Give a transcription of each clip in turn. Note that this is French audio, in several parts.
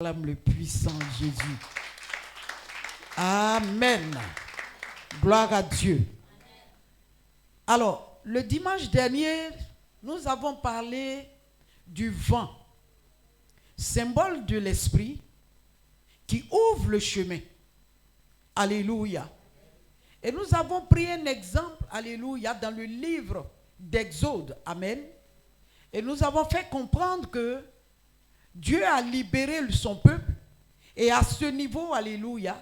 Acclame le puissant Jésus. Amen. Gloire à Dieu. Alors, le dimanche dernier, nous avons parlé du vent, symbole de l'esprit qui ouvre le chemin. Alléluia. Et nous avons pris un exemple, alléluia, dans le livre d'Exode. Amen. Et nous avons fait comprendre que Dieu a libéré son peuple et à ce niveau, alléluia,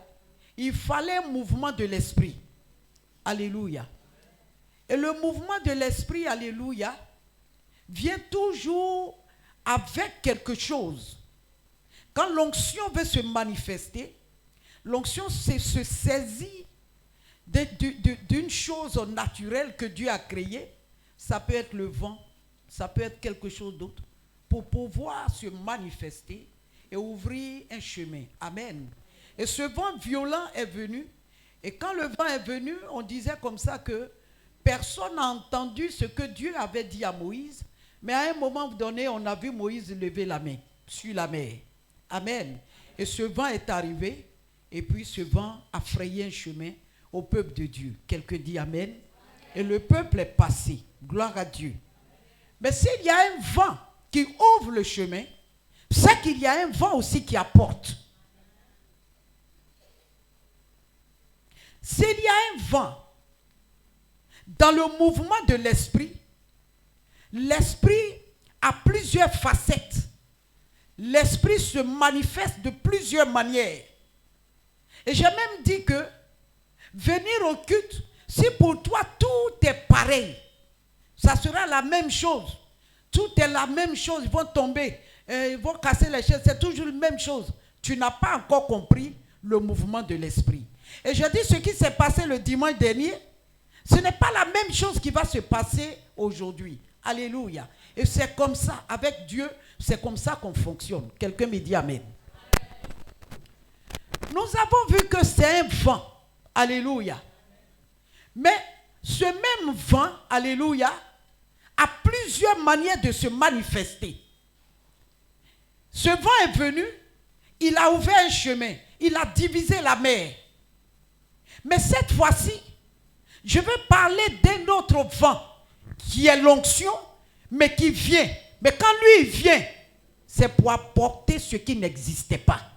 il fallait un mouvement de l'esprit. Alléluia. Et le mouvement de l'esprit, alléluia, vient toujours avec quelque chose. Quand l'onction veut se manifester, l'onction se saisit d'une chose naturelle que Dieu a créée. Ça peut être le vent, ça peut être quelque chose d'autre, pour pouvoir se manifester et ouvrir un chemin. Amen. Et ce vent violent est venu. Et quand le vent est venu, on disait comme ça que personne n'a entendu ce que Dieu avait dit à Moïse. Mais à un moment donné, on a vu Moïse lever la main sur la mer. Amen. Et ce vent est arrivé. Et puis ce vent a frayé un chemin au peuple de Dieu. Quelqu'un dit Amen. Et le peuple est passé. Gloire à Dieu. Mais s'il y a un vent qui ouvre le chemin, c'est qu'il y a un vent aussi qui apporte. S'il y a un vent dans le mouvement de l'esprit, l'esprit a plusieurs facettes. L'esprit se manifeste de plusieurs manières. Et j'ai même dit que venir au culte, si pour toi tout est pareil, ça sera la même chose. Tout est la même chose. Ils vont tomber, ils vont casser les chaises. C'est toujours la même chose. Tu n'as pas encore compris le mouvement de l'esprit. Et je dis ce qui s'est passé le dimanche dernier, ce n'est pas la même chose qui va se passer aujourd'hui. Alléluia. Et c'est comme ça, avec Dieu, c'est comme ça qu'on fonctionne. Quelqu'un me dit Amen. Nous avons vu que c'est un vent. Alléluia. Mais ce même vent, alléluia, a plusieurs manières de se manifester. Ce vent est venu, il a ouvert un chemin, il a divisé la mer. Mais cette fois-ci, je veux parler d'un autre vent qui est l'onction, mais qui vient. Mais quand lui il vient, c'est pour apporter ce qui n'existait pas.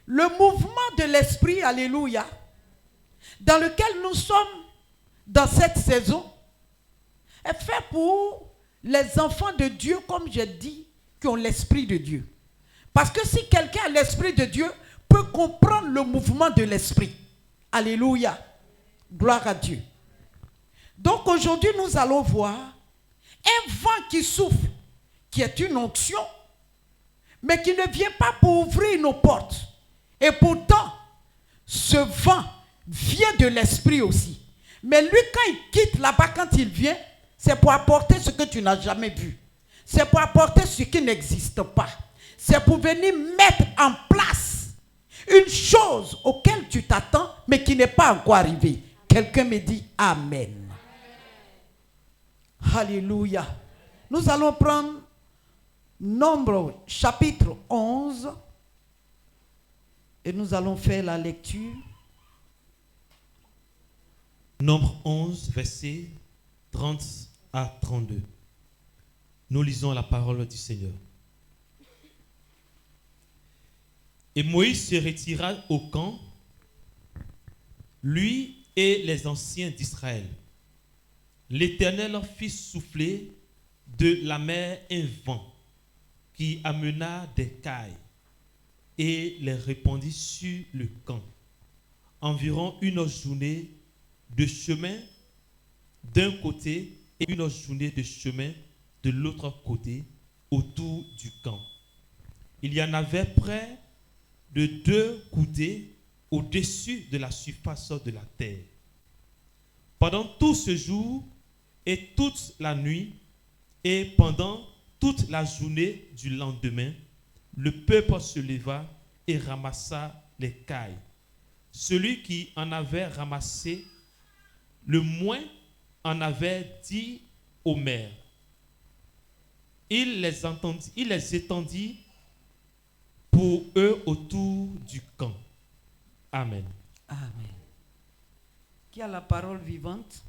Le mouvement de l'esprit, alléluia, dans lequel nous sommes dans cette saison, est fait pour les enfants de Dieu, comme je dis, qui ont l'esprit de Dieu. Parce que si quelqu'un a l'esprit de Dieu, peut comprendre le mouvement de l'esprit. Alléluia. Gloire à Dieu. Donc aujourd'hui, nous allons voir un vent qui souffle, qui est une onction, mais qui ne vient pas pour ouvrir nos portes. Et pourtant, ce vent vient de l'esprit aussi. Mais lui, quand il quitte là-bas, quand il vient, c'est pour apporter ce que tu n'as jamais vu. C'est pour apporter ce qui n'existe pas. C'est pour venir mettre en place une chose auquel tu t'attends, mais qui n'est pas encore arrivée. Quelqu'un me dit Amen. Alléluia. Nous allons prendre Nombre chapitre 11 et nous allons faire la lecture. Nombre 11, versets 30 à 32. Nous lisons la parole du Seigneur. Et Moïse se retira au camp, lui et les anciens d'Israël. L'Éternel fit souffler de la mer un vent qui amena des cailles et les répandit sur le camp. Environ une journée de chemin d'un côté et une journée de chemin de l'autre côté autour du camp. Il y en avait près de 2 coudées au-dessus de la surface de la terre. Pendant tout ce jour et toute la nuit et pendant toute la journée du lendemain, le peuple se leva et ramassa les cailles. Celui qui en avait ramassé le moins en avait dit au maire: il les étendit pour eux autour du camp. Amen. Amen. Qui a la parole vivante?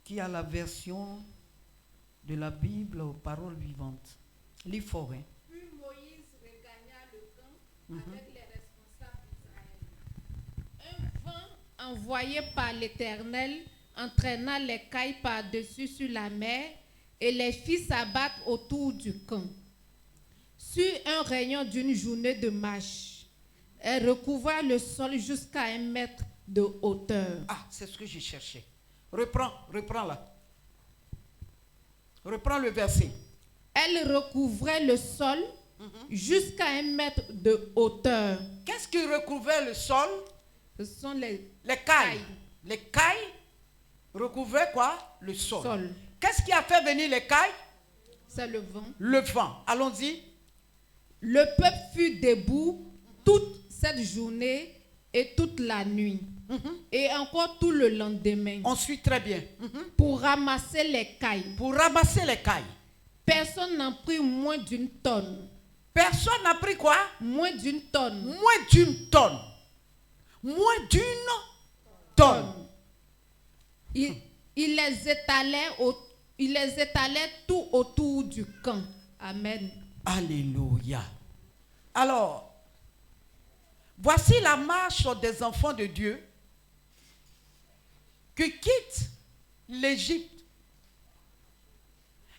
Qui a la version de la Bible aux paroles vivantes? Lis fort, hein? Puis Moïse regagna le camp avec les responsables d'Israël. Un vent envoyé par l'Éternel entraîna les cailles par-dessus sur la mer et les fit s'abattre autour du camp. Sur un rayon d'une journée de marche, elle recouvra le sol jusqu'à 1 mètre de hauteur. Ah, c'est ce que j'ai cherché. Reprends là. Reprends le verset. Elle recouvrait le sol jusqu'à 1 mètre de hauteur. Qu'est-ce qui recouvrait le sol? Ce sont les cailles. Les cailles recouvraient quoi? Le sol. Sol. Qu'est-ce qui a fait venir les cailles? C'est le vent. Le vent. Allons-y. Le peuple fut debout toute cette journée et toute la nuit. Et encore tout le lendemain. On suit très bien. Pour ramasser les cailles. Pour ramasser les cailles. Personne n'en prit moins d'une tonne. Personne n'a pris quoi? Moins d'une tonne. Moins d'une tonne. Moins d'une tonne. Il les étalait tout autour du camp. Amen. Alléluia. Alors, voici la marche des enfants de Dieu qui quittent l'Égypte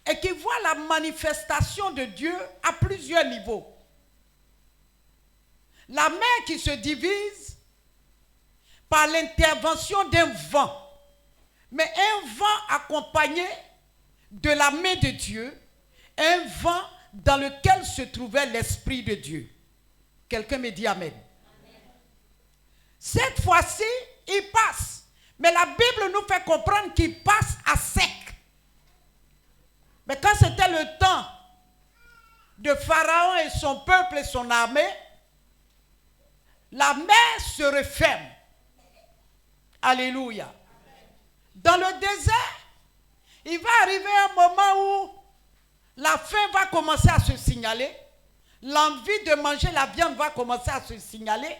et qui voient la manifestation de Dieu à plusieurs niveaux. La mer qui se divise par l'intervention d'un vent, mais un vent accompagné de la main de Dieu, un vent dans lequel se trouvait l'Esprit de Dieu. Quelqu'un me dit Amen. Cette fois-ci, il passe. Mais la Bible nous fait comprendre qu'il passe à sec. Mais quand c'était le temps de Pharaon et son peuple et son armée, la mer se referme. Alléluia. Dans le désert, il va arriver un moment où la faim va commencer à se signaler. L'envie de manger la viande va commencer à se signaler.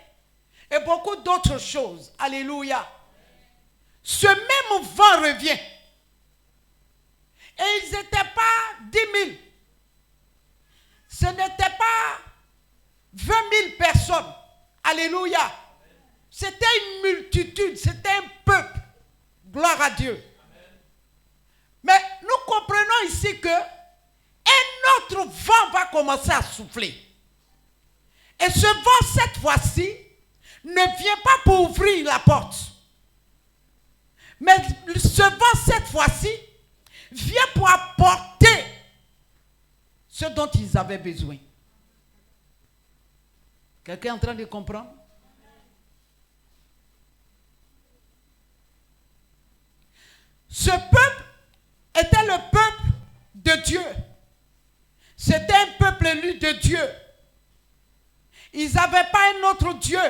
Et beaucoup d'autres choses. Alléluia. Ce même vent revient. Et ils n'étaient pas 10 000. Ce n'était pas 20 000 personnes. Alléluia. C'était une multitude. C'était un peuple. Gloire à Dieu. Mais nous comprenons ici que un autre vent va commencer à souffler. Et ce vent, cette fois-ci, ne vient pas pour ouvrir la porte. Mais ce vent, cette fois-ci, vient pour apporter ce dont ils avaient besoin. Quelqu'un est en train de comprendre? Ce peuple était le peuple de Dieu. C'était un peuple élu de Dieu. Ils n'avaient pas un autre Dieu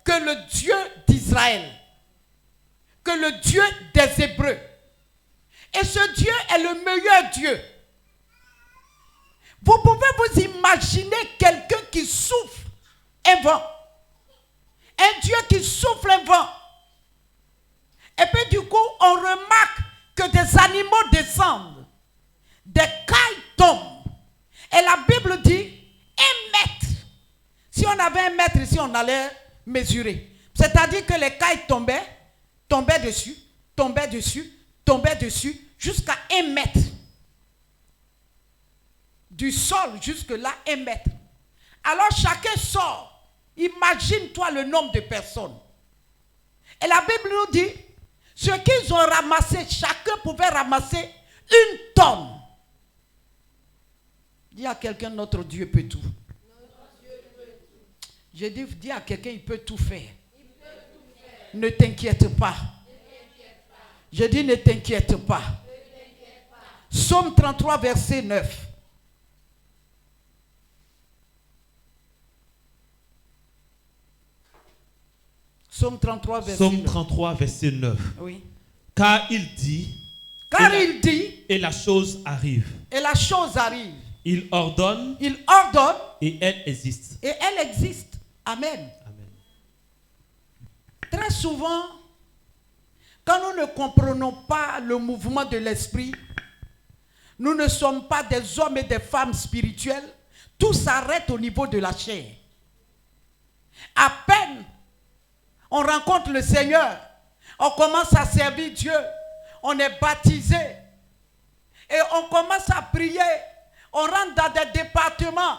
que le Dieu d'Israël, que le Dieu des Hébreux. Et ce Dieu est le meilleur Dieu. Vous pouvez vous imaginer quelqu'un qui souffle un vent. Un Dieu qui souffle un vent. Et puis du coup, on remarque que des animaux descendent. Des cailles tombent. Et la Bible dit 1 mètre. Si on avait 1 mètre ici, on allait mesurer. C'est-à-dire que les cailles tombaient dessus, jusqu'à 1 mètre. Du sol jusque là, 1 mètre. Alors chacun sort. Imagine-toi le nombre de personnes. Et la Bible nous dit, ce qu'ils ont ramassé, chacun pouvait ramasser 1 tonne. Dis à quelqu'un, notre Dieu peut tout. Je dis à quelqu'un, il peut tout faire. Ne t'inquiète pas. Je dis, ne t'inquiète pas. Psaume 33, verset 9. Psaume 33, verset 9. Psaume 33, verset 9. Oui. Car il dit, Car il dit, Et la chose arrive. Et la chose arrive. Il ordonne. Il ordonne. Et elle existe. Et elle existe. Amen. Amen. Très souvent, quand nous ne comprenons pas le mouvement de l'esprit, nous ne sommes pas des hommes et des femmes spirituels. Tout s'arrête au niveau de la chair. À peine on rencontre le Seigneur, on commence à servir Dieu, on est baptisé et on commence à prier, on rentre dans des départements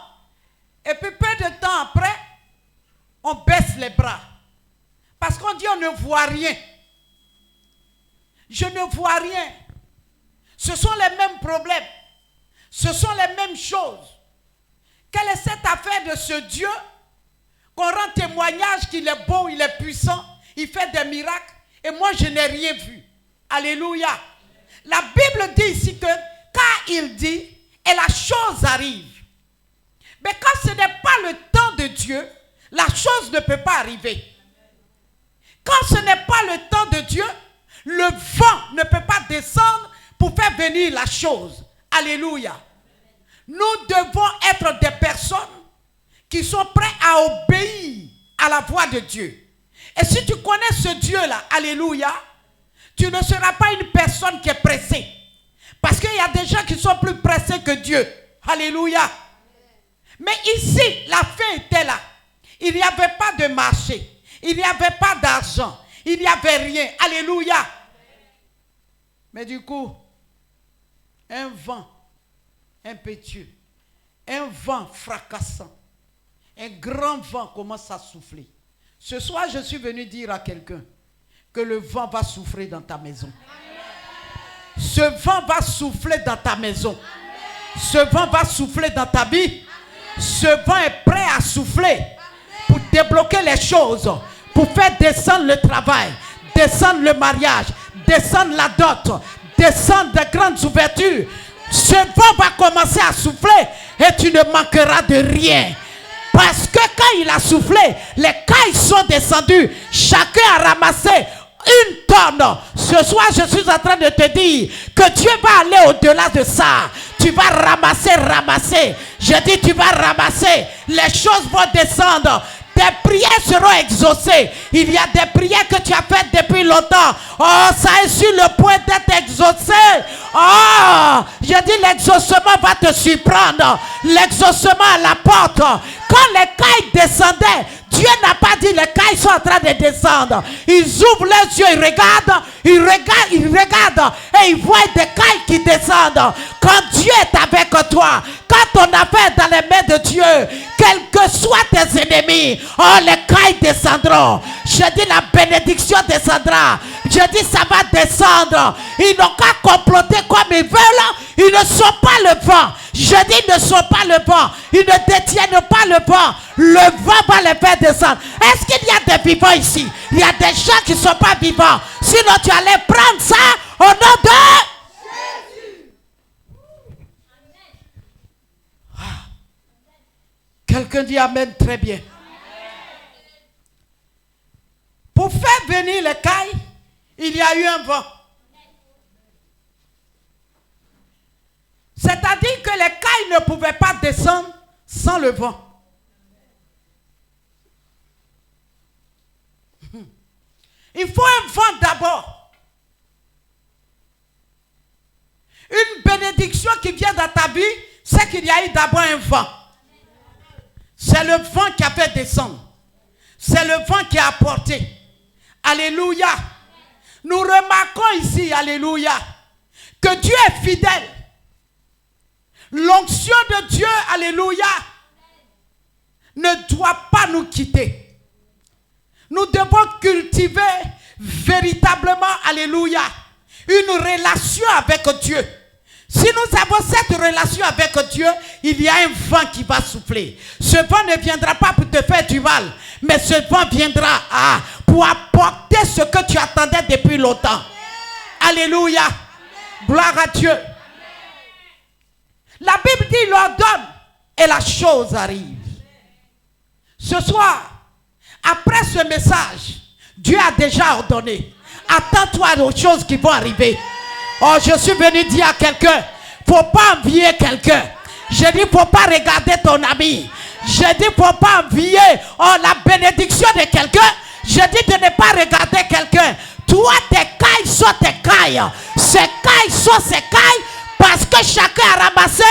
et puis peu de temps après, on baisse les bras parce qu'on dit on ne voit rien. Je ne vois rien. Ce sont les mêmes problèmes, ce sont les mêmes choses. Quelle est cette affaire de ce Dieu qu'on rend témoignage qu'il est beau, il est puissant, il fait des miracles et moi je n'ai rien vu. Alléluia. La Bible dit ici que quand il dit et la chose arrive, mais quand ce n'est pas le temps de Dieu, la chose ne peut pas arriver. Quand ce n'est pas le temps de Dieu, le vent ne peut pas descendre pour faire venir la chose. Alléluia. Nous devons être des personnes qui sont prêts à obéir à la voix de Dieu. Et si tu connais ce Dieu-là, alléluia, tu ne seras pas une personne qui est pressée. Parce qu'il y a des gens qui sont plus pressés que Dieu. Alléluia. Mais ici, la fin était là. Il n'y avait pas de marché. Il n'y avait pas d'argent. Il n'y avait rien. Alléluia. Mais du coup, un vent impétueux, un vent fracassant, un grand vent commence à souffler. Ce soir, je suis venu dire à quelqu'un que le vent va souffler dans ta maison. Ce vent va souffler dans ta maison. Ce vent va souffler dans ta vie. Ce vent est prêt à souffler pour débloquer les choses, pour faire descendre le travail, descendre le mariage, descendre la dot, descendre de grandes ouvertures. Ce vent va commencer à souffler et tu ne manqueras de rien. Parce que quand il a soufflé, les cailles sont descendues. Chacun a ramassé une tonne. Ce soir, je suis en train de te dire que Dieu va aller au-delà de ça. Tu vas ramasser. Je dis tu vas ramasser. Les choses vont descendre. Tes prières seront exaucées. Il y a des prières que tu as faites depuis longtemps. Oh, ça est sur le point d'être exaucé. Oh, je dis l'exaucement va te surprendre. L'exaucement à la porte. Quand les cailles descendaient, Dieu n'a pas dit les cailles sont en train de descendre. Ils ouvrent les yeux, ils regardent et ils voient des cailles qui descendent. Quand Dieu est avec toi, quand ton affaire est dans les mains de Dieu, quels que soient tes ennemis, oh, les cailles descendront. Je dis la bénédiction descendra. Je dis ça va descendre. Ils n'ont qu'à comploter comme ils veulent. Ils ne sont pas le vent. Je dis ils ne sont pas le vent. Ils ne détiennent pas le vent. Le vent va les faire descendre. Est-ce qu'il y a des vivants ici? Il y a des gens qui ne sont pas vivants. Sinon tu allais prendre ça au nom de Jésus. Ah. Quelqu'un dit amen très bien. Pour faire venir les cailles, il y a eu un vent. C'est-à-dire que les cailles ne pouvaient pas descendre sans le vent. Il faut un vent d'abord. Une bénédiction qui vient dans ta vie, c'est qu'il y a eu d'abord un vent. C'est le vent qui a fait descendre. C'est le vent qui a apporté. Alléluia. Nous remarquons ici, alléluia, que Dieu est fidèle. L'onction de Dieu, alléluia, ne doit pas nous quitter. Nous devons cultiver véritablement, alléluia, une relation avec Dieu. Si nous avons cette relation avec Dieu, il y a un vent qui va souffler. Ce vent ne viendra pas pour te faire du mal, mais ce vent viendra pour apporter ce que tu attendais depuis longtemps. Alléluia. Gloire à Dieu. La Bible dit il ordonne et la chose arrive. Ce soir, après ce message, Dieu a déjà ordonné. Attends-toi aux choses qui vont arriver. Oh, je suis venu dire à quelqu'un, faut pas envier quelqu'un. Je dis, faut pas regarder ton ami. Je dis, faut pas envier la bénédiction de quelqu'un. Je dis de ne pas regarder quelqu'un. Toi, tes cailles sont tes cailles. Ces cailles sont ces cailles parce que chacun a ramassé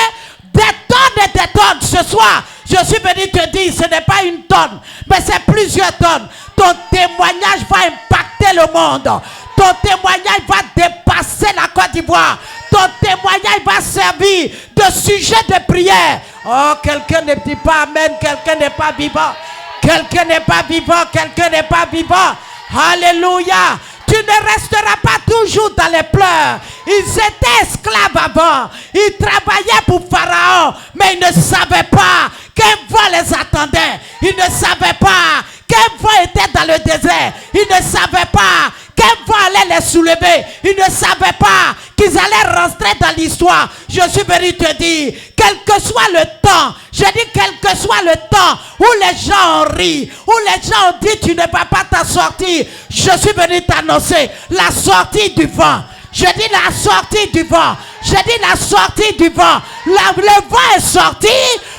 des tonnes et des tonnes. Ce soir, je suis venu te dire, ce n'est pas une tonne, mais c'est plusieurs tonnes. Ton témoignage va impacter le monde. Ton témoignage va dépasser la Côte d'Ivoire. Ton témoignage va servir de sujet de prière. Oh, quelqu'un ne dit pas amen, quelqu'un n'est pas vivant. Quelqu'un n'est pas vivant, quelqu'un n'est pas vivant. Alléluia. Tu ne resteras pas toujours dans les pleurs. Ils étaient esclaves avant. Ils travaillaient pour Pharaon, mais ils ne savaient pas qu'un vent les attendait. Ils ne savaient pas qu'un vent était dans le désert. Ils ne savaient pas qu'un vent allait les soulever. Ils ne savaient pas qu'ils allaient rentrer dans l'histoire. Je suis venu te dire, quel que soit le temps, je dis quel que soit le temps où les gens ont ri, où les gens ont dit tu ne vas pas t'en sortir, je suis venu t'annoncer la sortie du vent. Je dis la sortie du vent. Je dis la sortie du vent. Le vent est sorti.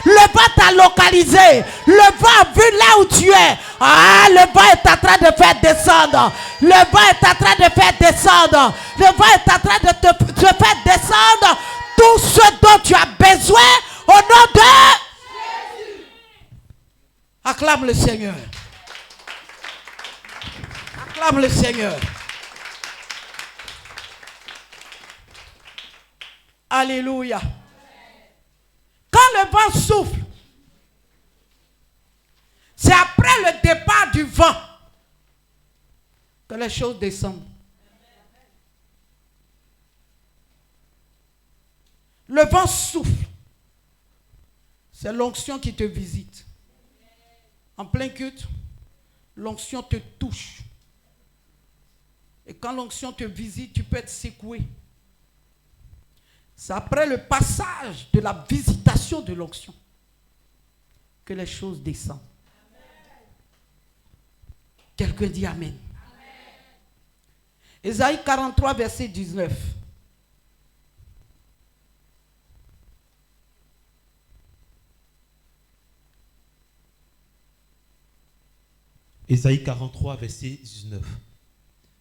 Le vent t'a localisé. Le vent a vu là où tu es. Ah, le vent est en train de faire descendre. Le vent est en train de faire descendre. Le vent est en train de te faire descendre tout ce dont tu as besoin au nom de Jésus. Acclame le Seigneur. Acclame le Seigneur. Alléluia. Quand le vent souffle, c'est après le départ du vent que les choses descendent. Le vent souffle. C'est l'onction qui te visite. En plein culte, l'onction te touche. Et quand l'onction te visite, tu peux être secoué. C'est après le passage de la visitation de l'onction que les choses descendent. Amen. Quelqu'un dit amen. Ésaïe 43, verset 19. Ésaïe 43, verset 19.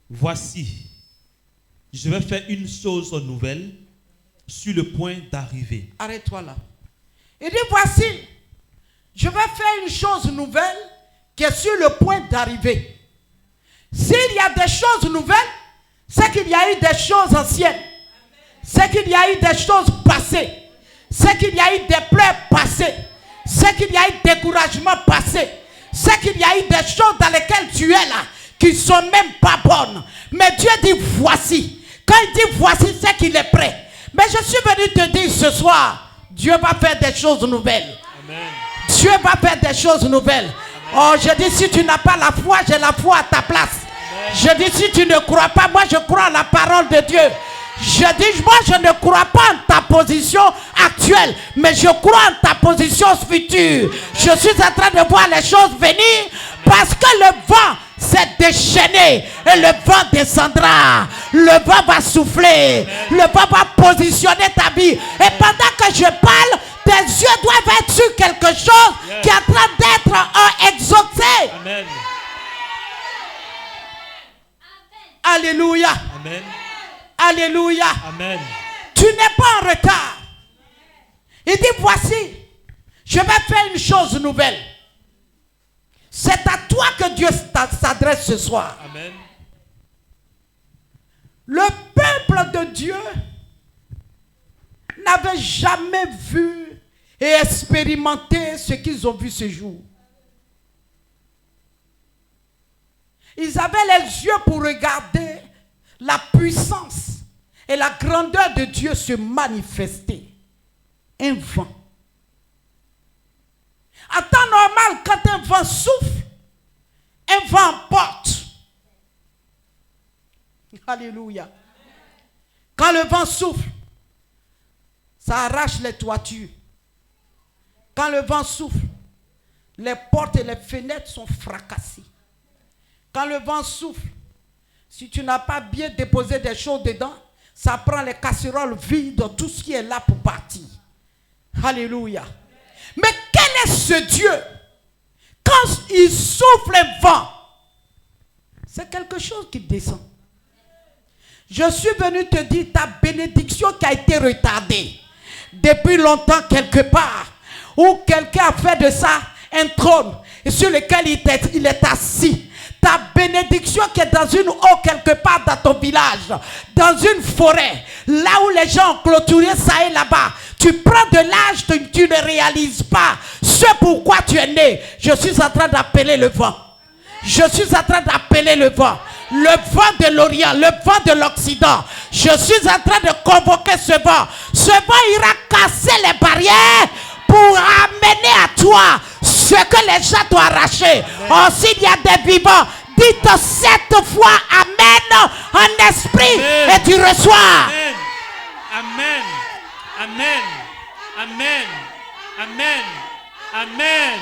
Voici, je vais faire une chose nouvelle sur le point d'arriver. Arrête-toi là. Il dit voici, je vais faire une chose nouvelle qui est sur le point d'arriver. S'il y a des choses nouvelles, c'est qu'il y a eu des choses anciennes. C'est qu'il y a eu des choses passées. C'est qu'il y a eu des pleurs passées. C'est qu'il y a eu des découragements passés. C'est qu'il y a eu des choses dans lesquelles tu es là qui ne sont même pas bonnes. Mais Dieu dit voici. Quand il dit voici, c'est qu'il est prêt. Mais je suis venu te dire ce soir, Dieu va faire des choses nouvelles. Amen. Dieu va faire des choses nouvelles. Amen. Oh, je dis si tu n'as pas la foi, j'ai la foi à ta place. Amen. Je dis si tu ne crois pas, moi je crois à la parole de Dieu. Je dis moi je ne crois pas en ta position actuelle, mais je crois en ta position future. Amen. Je suis en train de voir les choses venir parce que le vent s'est déchaîné et le vent descendra. Le vent va souffler. Amen. Le vent va positionner ta vie. Amen. Et pendant que je parle, tes yeux doivent être sur quelque chose qui est en train d'être exaucé. Amen. Alléluia. Amen. Alléluia. Amen. Tu n'es pas en retard. Il dit voici, je vais faire une chose nouvelle. C'est à toi que Dieu s'adresse ce soir. Amen. Le peuple de Dieu n'avait jamais vu et expérimenté ce qu'ils ont vu ce jour. Ils avaient les yeux pour regarder la puissance et la grandeur de Dieu se manifester. Un vent. En temps normal, quand un vent souffle, un vent emporte. Alléluia. Quand le vent souffle, ça arrache les toitures. Quand le vent souffle, les portes et les fenêtres sont fracassées. Quand le vent souffle, si tu n'as pas bien déposé des choses dedans, Ça prend les casseroles vides, tout ce qui est là pour partir. Alléluia. Mais quel est ce Dieu? Quand il souffle un vent, c'est quelque chose qui descend. Je suis venu te dire ta bénédiction qui a été retardée depuis longtemps quelque part, où quelqu'un a fait de ça un trône sur lequel il est assis. Ta bénédiction qui est dans une eau quelque part dans ton village, dans une forêt, là où les gens ont clôturé ça et là-bas. Tu prends de l'âge, tu ne réalises pas ce pourquoi tu es né. Je suis en train d'appeler le vent. Je suis en train d'appeler le vent. Le vent de l'Orient, le vent de l'Occident. Je suis en train de convoquer ce vent. Ce vent ira casser les barrières pour amener à toi ce que les gens t'ont arraché. Oh, s'il y a des vivants, dites 7 fois Amen en esprit. Amen. Et tu reçois. Amen. Amen. Amen. Amen. Amen.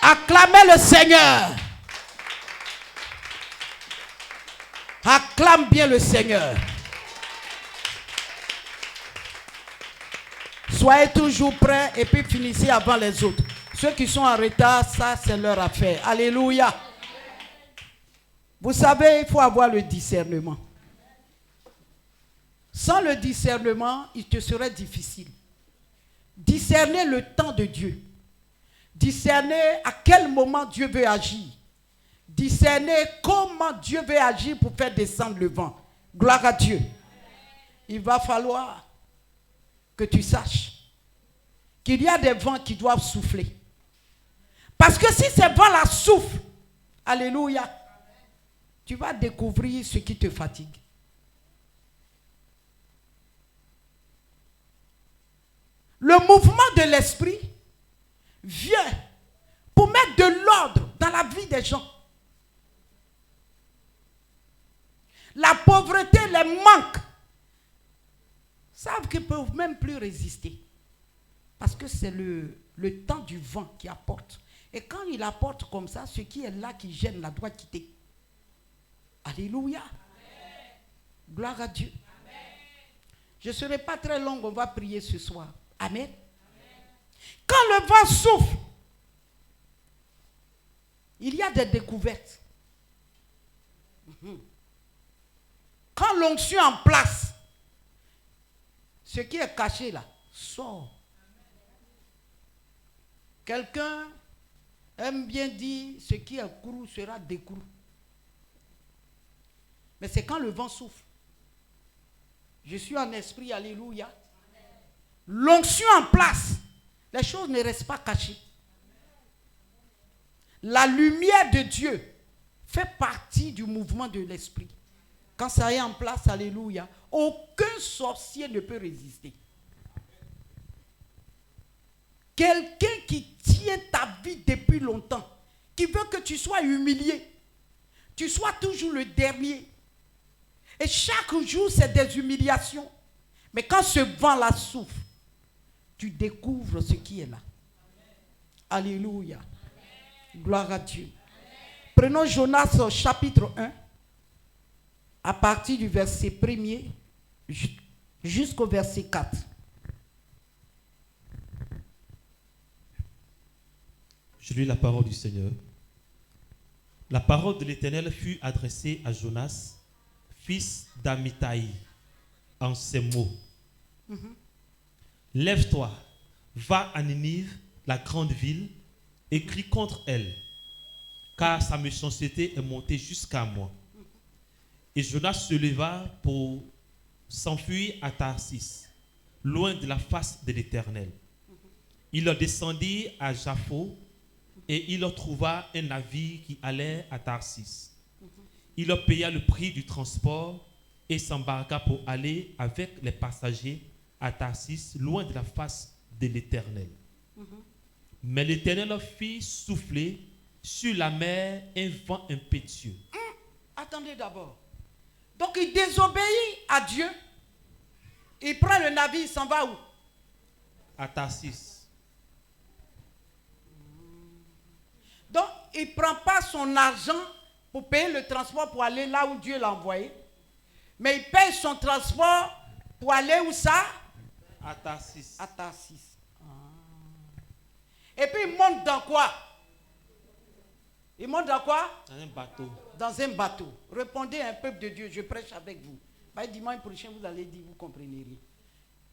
Acclamez le Seigneur. Acclame bien le Seigneur. Soyez toujours prêts et puis finissez avant les autres. Ceux qui sont en retard, ça c'est leur affaire. Alléluia. Vous savez, il faut avoir le discernement. Sans le discernement, il te serait difficile. Discerner le temps de Dieu. Discerner à quel moment Dieu veut agir. Discerner comment Dieu veut agir pour faire descendre le vent. Gloire à Dieu. Il va falloir que tu saches qu'il y a des vents qui doivent souffler. Parce que si ces vents-là soufflent, alléluia, tu vas découvrir ce qui te fatigue. Le mouvement de l'esprit vient pour mettre de l'ordre dans la vie des gens. La pauvreté, les manques, savent qu'ils ne peuvent même plus résister. Parce que c'est le temps du vent qui apporte. Et quand il apporte comme ça, ce qui est là qui gêne la doit quitter. Alléluia. Amen. Gloire à Dieu. Amen. Je ne serai pas très long, on va prier ce soir. Amen. Amen. Quand le vent souffle, il y a des découvertes. Quand l'onction est en place, ce qui est caché là, sort. Quelqu'un aime bien dire, ce qui est crou sera décrou. Mais c'est quand le vent souffle. Je suis en esprit, alléluia. L'onction en place, les choses ne restent pas cachées. La lumière de Dieu fait partie du mouvement de l'esprit. Quand ça est en place, alléluia, aucun sorcier ne peut résister. Quelqu'un qui tient ta vie depuis longtemps, qui veut que tu sois humilié, tu sois toujours le dernier. Et chaque jour, c'est des humiliations. Mais quand ce vent-là souffle, tu découvres ce qui est là. Alléluia. Amen. Gloire à Dieu. Amen. Prenons Jonas chapitre 1, à partir du verset 1er jusqu'au verset 4. Je lis la parole du Seigneur. La parole de l'Éternel fut adressée à Jonas, fils d'Amittai, en ces mots. Lève-toi, va à Ninive, la grande ville, et crie contre elle, car sa méchanceté est montée jusqu'à moi. Et Jonas se leva pour s'enfuir à Tarsis, loin de la face de l'Éternel. Il descendit à Jaffo, et il trouva un navire qui allait à Tarsis. Il paya le prix du transport et s'embarqua pour aller avec les passagers à Tarsis, loin de la face de l'Éternel. Mais l'Éternel fit souffler sur la mer un vent impétueux. Attendez d'abord. Donc il désobéit à Dieu. Il prend le navire, il s'en va où? À Tarsis. Donc il ne prend pas son argent pour payer le transport pour aller là où Dieu l'a envoyé. Mais il paye son transport pour aller où ça? À Tarsis. À Tarsis. Et puis il monte dans quoi? Il monte dans quoi? Dans un bateau. Dans un bateau. Répondez à un peuple de Dieu, je prêche avec vous. Bah, dimanche prochain, vous allez dire, vous comprenez rien.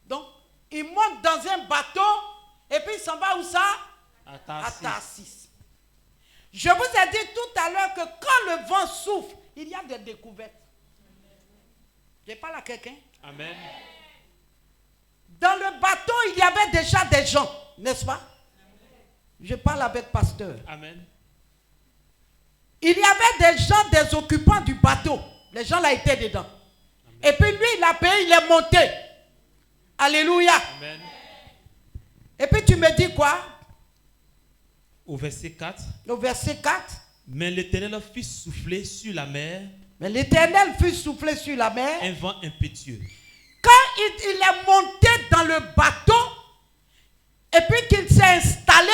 Donc, il monte dans un bateau et puis il s'en va où ça? À Tarsis. À Tarsis. Je vous ai dit tout à l'heure que quand le vent souffle, il y a des découvertes. Je parle à quelqu'un. Amen. Dans le bateau, il y avait déjà des gens, n'est-ce pas? Je parle avec pasteur. Amen. Il y avait des gens, des occupants du bateau. Les gens là étaient dedans. Amen. Et puis lui, il a payé, il est monté. Alléluia. Amen. Et puis tu me dis quoi? Au verset 4. Au verset 4. Mais l'Éternel fit souffler sur la mer. Mais l'Éternel fit souffler sur la mer. Un vent impétueux. Quand il est monté dans le bateau, et puis qu'il s'est installé,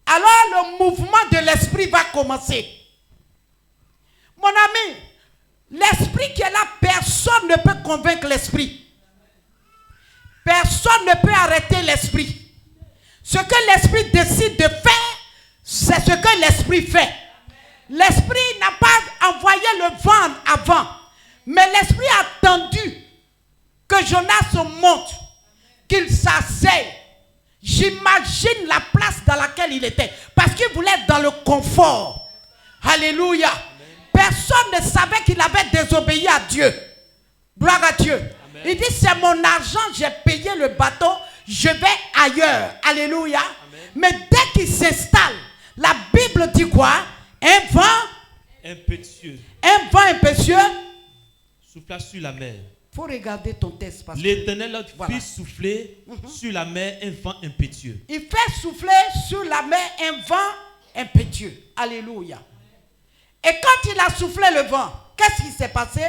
alors le mouvement de l'esprit va commencer. Mon ami, l'esprit qui est là, personne ne peut convaincre l'esprit. Personne ne peut arrêter l'esprit. Ce que l'esprit décide de faire, c'est ce que l'esprit fait. L'esprit n'a pas envoyé le vent avant, mais l'esprit a attendu que Jonas monte, qu'il s'asseye. J'imagine la place dans laquelle il était, parce qu'il voulait être dans le confort. Alléluia. Amen. Personne ne savait qu'il avait désobéi à Dieu. Gloire à Dieu. Amen. Il dit, c'est mon argent, j'ai payé le bateau, je vais ailleurs. Alléluia. Amen. Mais dès qu'il s'installe, la Bible dit quoi? Un vent impétueux. Un vent impétueux souffla sur la mer. Il faut regarder ton texte. L'Éternel fit souffler sur la mer un vent impétueux. Il fait souffler sur la mer un vent impétueux. Alléluia. Et quand il a soufflé le vent, qu'est-ce qui s'est passé?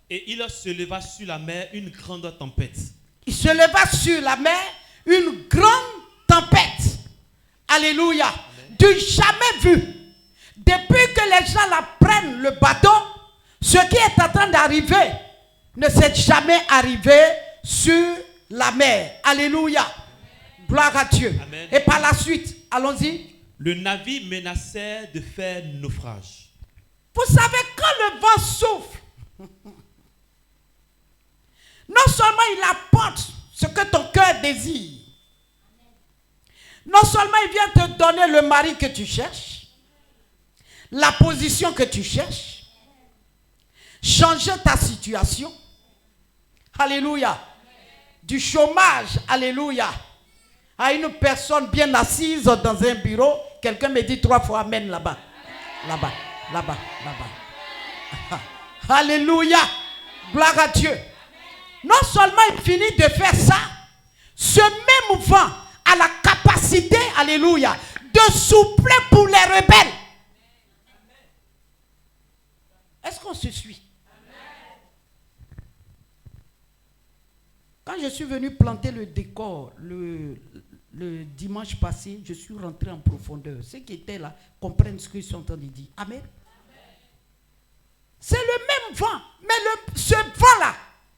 Et il se leva sur la mer une grande tempête. Il se leva sur la mer une grande tempête. Alléluia. Amen. Du jamais vu. Depuis que les gens la prennent le bateau, ce qui est en train d'arriver ne s'est jamais arrivé sur la mer. Alléluia. Amen. Gloire à Dieu. Amen. Et par la suite, allons-y. Le navire menaçait de faire naufrage. Vous savez, quand le vent souffle, non seulement il apporte ce que ton cœur désire, non seulement il vient te donner le mari que tu cherches, la position que tu cherches, changer ta situation, alléluia, du chômage, alléluia, à une personne bien assise dans un bureau, quelqu'un me dit 3 fois amen là-bas, là-bas, là-bas, là-bas. Alléluia, gloire à Dieu. Non seulement il finit de faire ça, ce même vent a la capacité, alléluia, de souffler pour les rebelles. Est-ce qu'on se suit? Quand je suis venu planter le décor le dimanche passé, je suis rentré en profondeur. Ceux qui étaient là comprennent ce qu'ils sont en train de dire. Amen. C'est le même vent, mais ce vent-là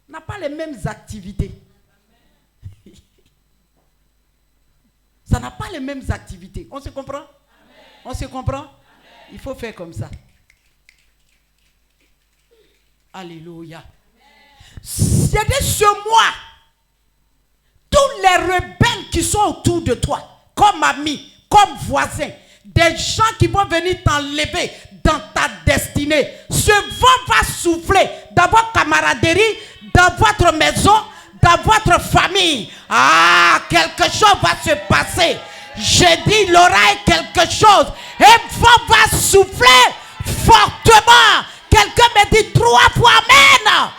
n'a pas les mêmes activités. Ça n'a pas les mêmes activités. On se comprend? Amen. On se comprend? Amen. Il faut faire comme ça. Alléluia. C'est de ce mois, tous les rebelles qui sont autour de toi, comme amis, comme voisins, des gens qui vont venir t'enlever dans ta destinée, ce vent va souffler dans votre camaraderie, dans votre maison, dans votre famille. Ah, quelque chose va se passer. J'ai dit l'oreille quelque chose. Un vent va souffler fortement. Quelqu'un me dit 3 fois amen.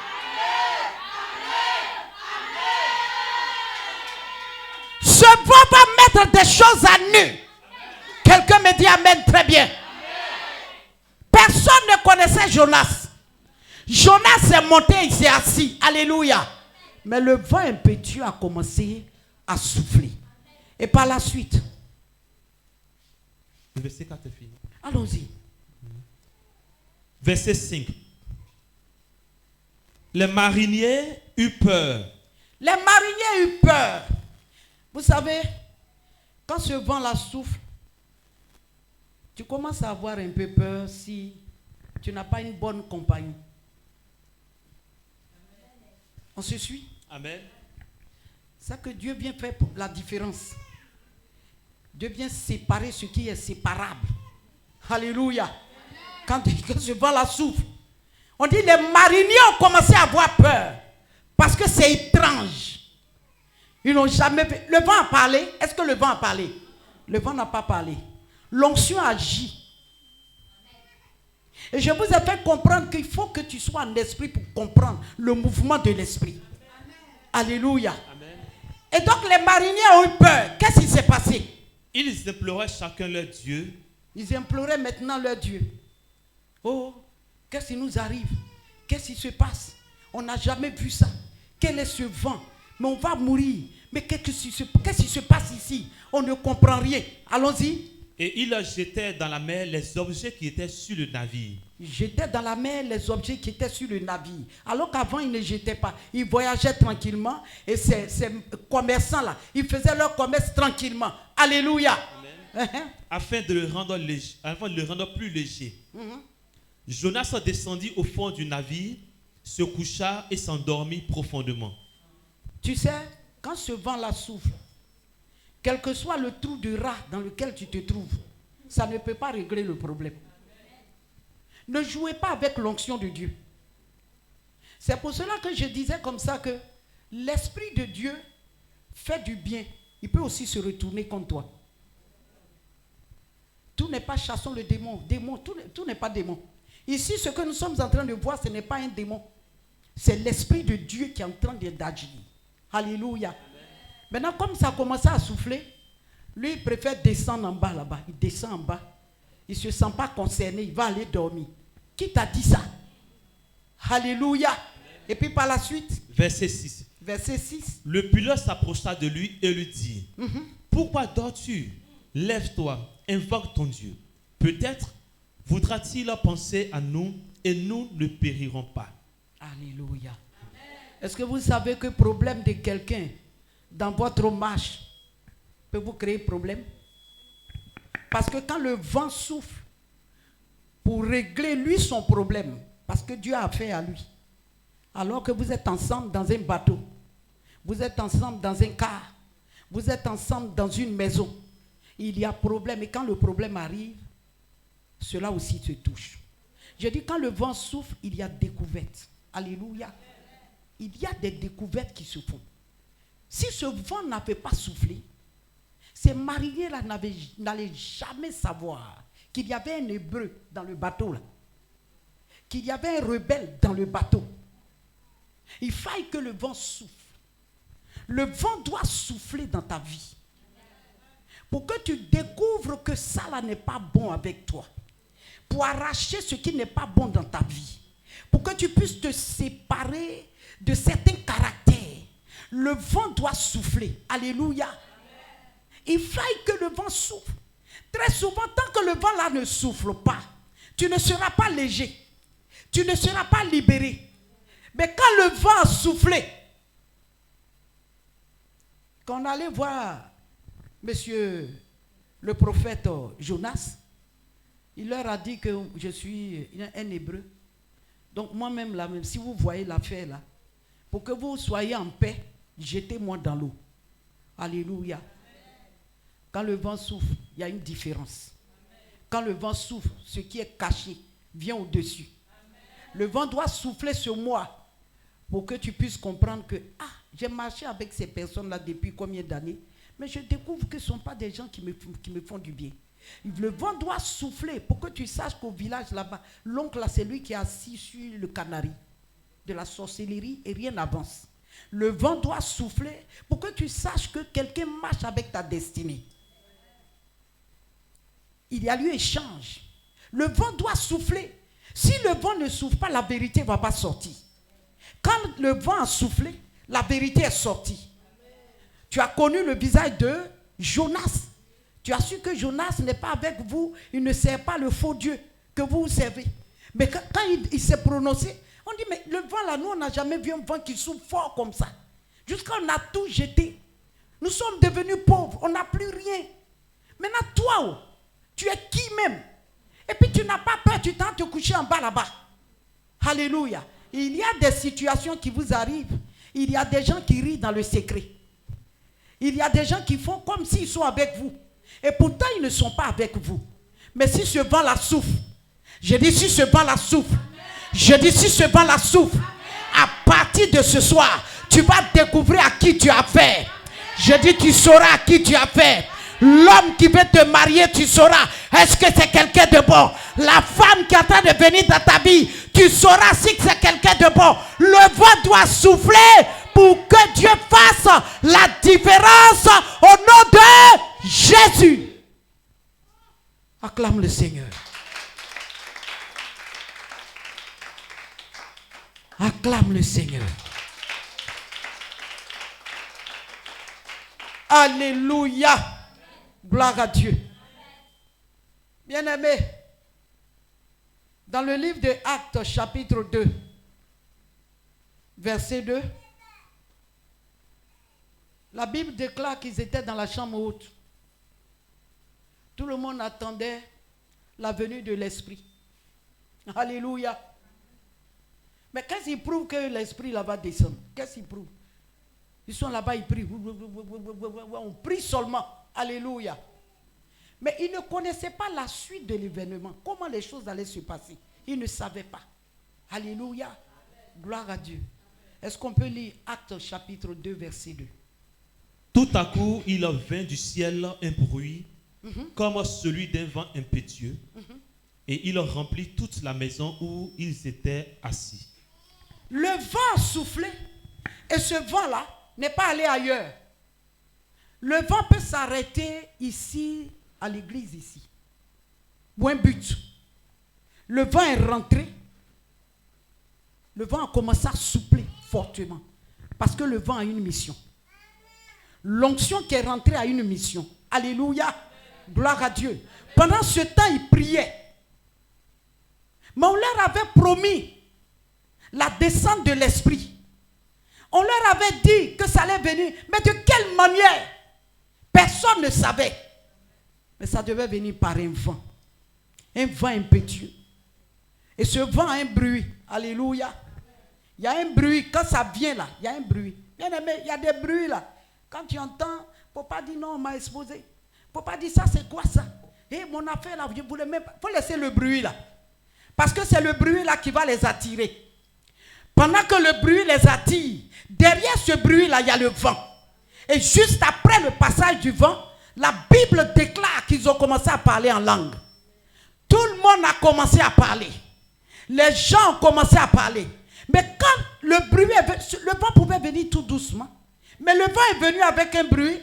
Ce vent va mettre des choses à nu. Quelqu'un me dit amen, très bien. Personne ne connaissait Jonas. Jonas est monté, il s'est assis. Alléluia. Mais le vent impétueux a commencé à souffler. Et par la suite. Le verset 4 est fini. Allons-y. Verset 5. Les mariniers eurent peur. Les mariniers eurent peur. Vous savez, quand ce vent-là souffle, tu commences à avoir un peu peur si tu n'as pas une bonne compagnie. On se suit? Amen. C'est ça que Dieu vient faire pour la différence. Dieu vient séparer ce qui est séparable. Alléluia. Quand ce vent-là souffle, on dit les mariniers ont commencé à avoir peur parce que c'est étrange. Ils n'ont jamais vu. Le vent a parlé. Est-ce que le vent a parlé? Le vent n'a pas parlé. L'onction agit. Et je vous ai fait comprendre qu'il faut que tu sois en esprit pour comprendre le mouvement de l'esprit. Alléluia. Amen. Et donc les mariniers ont eu peur. Qu'est-ce qui s'est passé? Ils imploraient chacun leur Dieu. Ils imploraient maintenant leur Dieu. Oh, qu'est-ce qui nous arrive? Qu'est-ce qui se passe? On n'a jamais vu ça. Quel est ce vent? Mais on va mourir. Mais qu'est-ce qui se passe ici? On ne comprend rien. Allons-y. Et ils jetaient dans la mer les objets qui étaient sur le navire. Ils jetaient dans la mer les objets qui étaient sur le navire. Alors qu'avant, ils ne jetaient pas. Ils voyageaient tranquillement. Et ces commerçants-là, ils faisaient leur commerce tranquillement. Alléluia. Afin de le rendre plus léger. Jonas descendit au fond du navire, se coucha et s'endormit profondément. Tu sais, quand ce vent-là souffle, quel que soit le trou de rat dans lequel tu te trouves, ça ne peut pas régler le problème. Ne jouez pas avec l'onction de Dieu. C'est pour cela que je disais comme ça que l'Esprit de Dieu fait du bien. Il peut aussi se retourner contre toi. Tout n'est pas chassons le démon. Tout n'est pas démon. Ici, ce que nous sommes en train de voir, ce n'est pas un démon. C'est l'Esprit de Dieu qui est en train d'agir. Alléluia. Maintenant, comme ça a commencé à souffler, lui, il préfère descendre en bas là-bas. Il descend en bas. Il ne se sent pas concerné. Il va aller dormir. Qui t'a dit ça? Alléluia. Et puis par la suite, verset 6. Verset 6. Le pilote s'approcha de lui et lui dit, pourquoi dors-tu? Lève-toi, invoque ton Dieu. Peut-être voudra-t-il penser à nous et nous ne périrons pas. Alléluia. Est-ce que vous savez que le problème de quelqu'un dans votre marche peut vous créer problème? Parce que quand le vent souffle, pour régler lui son problème, parce que Dieu a affaire à lui, alors que vous êtes ensemble dans un bateau, vous êtes ensemble dans un car, vous êtes ensemble dans une maison, il y a problème. Et quand le problème arrive, cela aussi se touche. Je dis, quand le vent souffle, il y a découverte. Alléluia. Il y a des découvertes qui se font. Si ce vent n'avait pas soufflé, ces mariniers-là n'allaient jamais savoir qu'il y avait un Hébreu dans le bateau, là, qu'il y avait un rebelle dans le bateau. Il faille que le vent souffle. Le vent doit souffler dans ta vie pour que tu découvres que ça là n'est pas bon avec toi, pour arracher ce qui n'est pas bon dans ta vie, pour que tu puisses te séparer de certains caractères. Le vent doit souffler. Alléluia. Il faille que le vent souffle. Très souvent, tant que le vent là ne souffle pas, tu ne seras pas léger. Tu ne seras pas libéré. Mais quand le vent a soufflé, quand on allait voir monsieur le prophète Jonas, il leur a dit que je suis un Hébreu. Donc moi-même, là, même si vous voyez l'affaire là, pour que vous soyez en paix, jetez-moi dans l'eau. Alléluia. Quand le vent souffle, il y a une différence. Quand le vent souffle, ce qui est caché vient au-dessus. Le vent doit souffler sur moi pour que tu puisses comprendre que j'ai marché avec ces personnes-là depuis combien d'années, mais je découvre que ce ne sont pas des gens qui me font du bien. Le vent doit souffler pour que tu saches qu'au village là-bas, l'oncle là, c'est lui qui est assis sur le canari de la sorcellerie et rien n'avance. Le vent doit souffler pour que tu saches que quelqu'un marche avec ta destinée. Il y a eu échange. Le vent doit souffler. Si le vent ne souffle pas, la vérité ne va pas sortir. Quand le vent a soufflé, la vérité est sortie. Tu as connu le visage de Jonas. Tu as su que Jonas n'est pas avec vous. Il ne sert pas le faux Dieu que vous servez. Mais quand il s'est prononcé, On dit, mais le vent là, nous, on n'a jamais vu un vent qui souffle fort comme ça. Jusqu'à on a tout jeté. Nous sommes devenus pauvres, on n'a plus rien. Maintenant, toi, tu es qui même? Et puis tu n'as pas peur, tu t'en te coucher en bas là-bas. Alléluia. Il y a des situations qui vous arrivent. Il y a des gens qui rient dans le secret. Il y a des gens qui font comme s'ils sont avec vous. Et pourtant, ils ne sont pas avec vous. Mais si ce vent-là souffle, je dis si ce vent-là souffle, je dis si ce vent-là souffle, à partir de ce soir, tu vas découvrir à qui tu as affaire. Je dis tu sauras à qui tu as affaire. L'homme qui veut te marier, tu sauras. Est-ce que c'est quelqu'un de bon? La femme qui est en train de venir dans ta vie, tu sauras si c'est quelqu'un de bon. Le vent doit souffler pour que Dieu fasse la différence au nom de Jésus. Acclame le Seigneur. Acclame le Seigneur. Alléluia. Gloire à Dieu. Bien-aimés, dans le livre de Actes, chapitre 2, verset 2, la Bible déclare qu'ils étaient dans la chambre haute. Tout le monde attendait la venue de l'Esprit. Alléluia. Mais qu'est-ce qui prouve que l'Esprit là-bas descend? Qu'est-ce qui prouve? Ils sont là-bas, ils prient. On prie seulement. Alléluia. Mais ils ne connaissaient pas la suite de l'événement. Comment les choses allaient se passer. Ils ne savaient pas. Alléluia. Gloire à Dieu. Est-ce qu'on peut lire Actes chapitre 2, verset 2? Tout à coup, il vint du ciel un bruit comme celui d'un vent impétueux. Et il remplit toute la maison où ils étaient assis. Le vent soufflait. Et ce vent-là n'est pas allé ailleurs. Le vent peut s'arrêter ici, à l'église ici. Ou un but. Le vent est rentré. Le vent a commencé à souffler fortement. Parce que le vent a une mission. L'onction qui est rentrée a une mission. Alléluia. Gloire à Dieu. Pendant ce temps, ils priaient. Mais on leur avait promis la descente de l'Esprit. On leur avait dit que ça allait venir. Mais de quelle manière? Personne ne savait. Mais ça devait venir par un vent. Un vent impétueux. Et ce vent a un bruit. Alléluia. Il y a un bruit. Quand ça vient là, il y a un bruit. Bien aimé, il y a des bruits là. Quand tu entends, il ne faut pas dire non, on m'a exposé. Il ne faut pas dire ça, c'est quoi ça? Et mon affaire là, je voulais même pas. Il faut laisser le bruit là. Parce que c'est le bruit là qui va les attirer. Pendant que le bruit les attire, derrière ce bruit là, il y a le vent. Et juste après le passage du vent, la Bible déclare qu'ils ont commencé à parler en langue. Tout le monde a commencé à parler. Les gens ont commencé à parler. Mais quand le bruit est venu, le vent pouvait venir tout doucement. Mais le vent est venu avec un bruit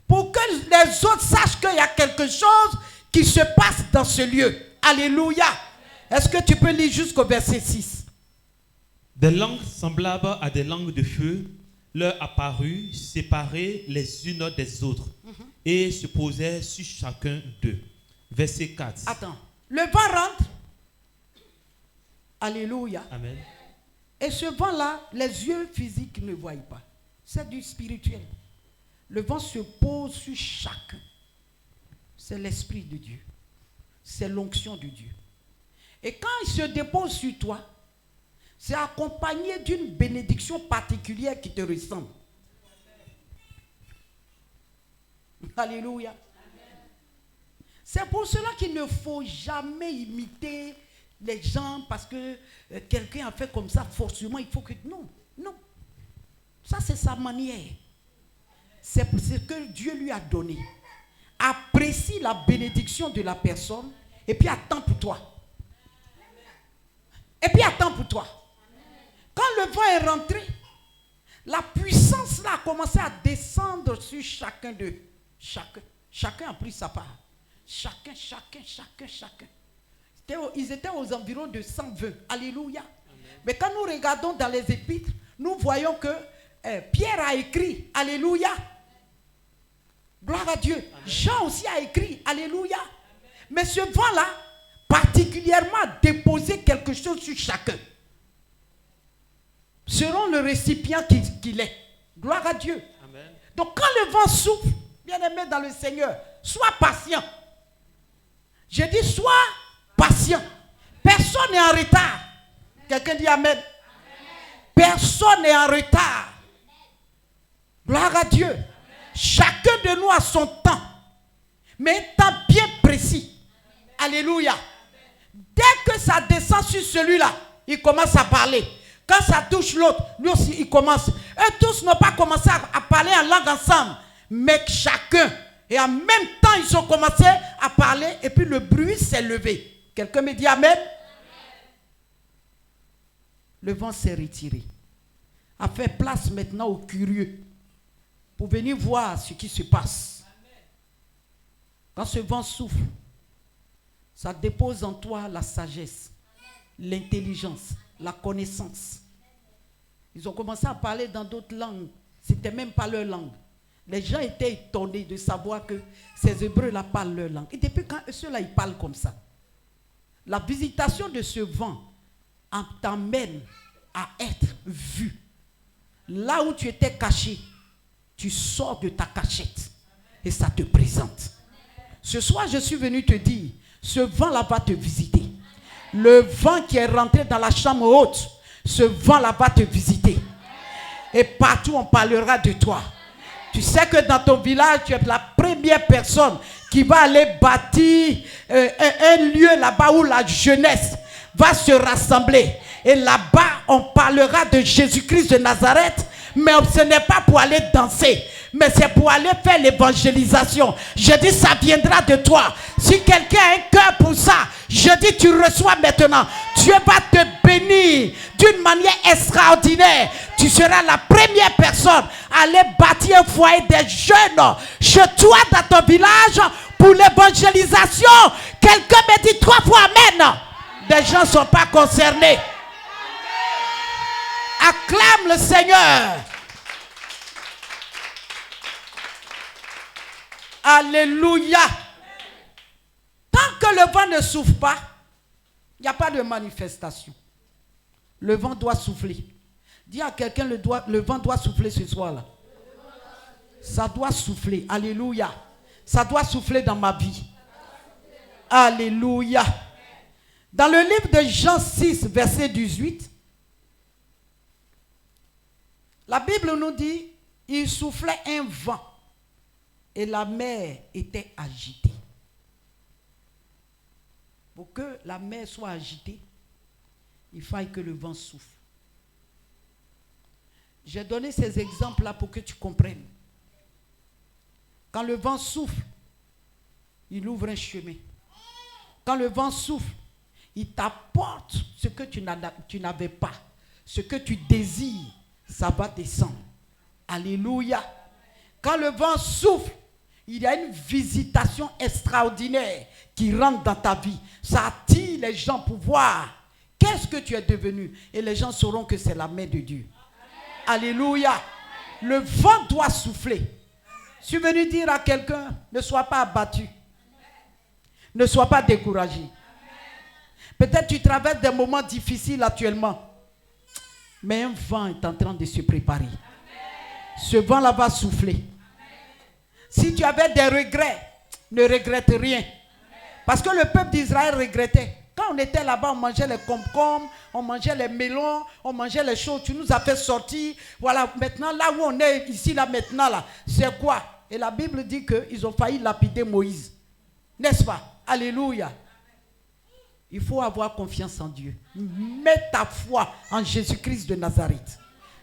pour que les autres sachent qu'il y a quelque chose qui se passe dans ce lieu. Alléluia. Est-ce que tu peux lire jusqu'au verset 6? Des langues semblables à des langues de feu leur apparurent, séparées les unes des autres, et se posaient sur chacun d'eux. Verset 4. Attends. Le vent rentre. Alléluia. Amen. Et ce vent-là, les yeux physiques ne voient pas. C'est du spirituel. Le vent se pose sur chacun. C'est l'Esprit de Dieu. C'est l'onction de Dieu. Et quand il se dépose sur toi, c'est accompagné d'une bénédiction particulière qui te ressemble. Alléluia. C'est pour cela qu'il ne faut jamais imiter les gens parce que quelqu'un a fait comme ça, forcément il faut que... Non, non. Ça c'est sa manière. C'est ce que Dieu lui a donné. Apprécie la bénédiction de la personne et puis attends pour toi. Et puis attends pour toi. Quand le vent est rentré, la puissance là a commencé à descendre sur chacun d'eux. Chacun a pris sa part. Chacun. Ils étaient aux environs de 120. Alléluia. Amen. Mais quand nous regardons dans les épîtres, nous voyons que Pierre a écrit. Alléluia. Gloire à Dieu. Amen. Jean aussi a écrit. Alléluia. Amen. Mais ce vent-là, particulièrement, a déposé quelque chose sur chacun. selon le récipient qu'il est. Gloire à Dieu. Amen. Donc quand le vent souffle, bien-aimé dans le Seigneur, sois patient. Je dis sois patient. Personne n'est en retard. Quelqu'un dit Amen. Personne n'est en retard. Gloire à Dieu. Amen. Chacun de nous a son temps. Mais un temps bien précis. Amen. Alléluia. Amen. Dès que ça descend sur celui-là, il commence à parler. Quand ça touche l'autre, lui aussi il commence. Eux tous n'ont pas commencé à parler en langue ensemble. Mais chacun. Et en même temps, ils ont commencé à parler. Et puis le bruit s'est levé. Quelqu'un me dit Amen. Le vent s'est retiré. A fait place maintenant aux curieux pour venir voir ce qui se passe. Quand ce vent souffle, ça dépose en toi la sagesse, l'intelligence, la connaissance. Ils ont commencé à parler dans d'autres langues. Ce n'était même pas leur langue. Les gens étaient étonnés de savoir que ces Hébreux-là parlent leur langue. Et depuis quand ceux-là, ils parlent comme ça. La visitation de ce vent t'amène à être vu. Là où tu étais caché, tu sors de ta cachette et ça te présente. Ce soir, je suis venu te dire, ce vent-là va te visiter. Le vent qui est rentré dans la chambre haute, ce vent-là va te visiter. Et partout, on parlera de toi. Tu sais que dans ton village, tu es la première personne qui va aller bâtir un lieu là-bas où la jeunesse va se rassembler. Et là-bas, on parlera de Jésus-Christ de Nazareth. Mais ce n'est pas pour aller danser. Mais c'est pour aller faire l'évangélisation. Je dis, ça viendra de toi. Si quelqu'un a un cœur pour ça, je dis, tu reçois maintenant. Dieu va te bénir d'une manière extraordinaire. Tu seras la première personne à aller bâtir un foyer des jeunes chez toi dans ton village pour l'évangélisation. Quelqu'un me dit 3 fois Amen. Des gens ne sont pas concernés. Acclame le Seigneur. Alléluia. Tant que le vent ne souffle pas, il n'y a pas de manifestation. Le vent doit souffler. Dis à quelqu'un, le vent doit souffler ce soir-là. Ça doit souffler. Alléluia. Ça doit souffler dans ma vie. Alléluia. Dans le livre de Jean 6, verset 18, la Bible nous dit, il soufflait un vent et la mer était agitée. Pour que la mer soit agitée, il faille que le vent souffle. J'ai donné ces exemples-là pour que tu comprennes. Quand le vent souffle, il ouvre un chemin. Quand le vent souffle, il t'apporte ce que tu n'avais pas. Ce que tu désires, ça va descendre. Alléluia. Quand le vent souffle, il y a une visitation extraordinaire qui rentre dans ta vie. Ça attire les gens pour voir qu'est-ce que tu es devenu. Et les gens sauront que c'est la main de Dieu. Amen. Alléluia. Amen. Le vent doit souffler. Je suis venu dire à quelqu'un, ne sois pas abattu. Amen. Ne sois pas découragé. Amen. Peut-être tu traverses des moments difficiles actuellement. Mais un vent est en train de se préparer. Amen. Ce vent-là va souffler. Amen. Si tu avais des regrets, ne regrette rien. Amen. Parce que le peuple d'Israël regrettait. Quand on était là-bas, on mangeait les concombres, on mangeait les melons, on mangeait les choses. Tu nous as fait sortir. Voilà, maintenant, là où on est, ici, là, maintenant, là, c'est quoi? Et la Bible dit qu'ils ont failli lapider Moïse. N'est-ce pas? Alléluia. Il faut avoir confiance en Dieu. Mets ta foi en Jésus-Christ de Nazareth.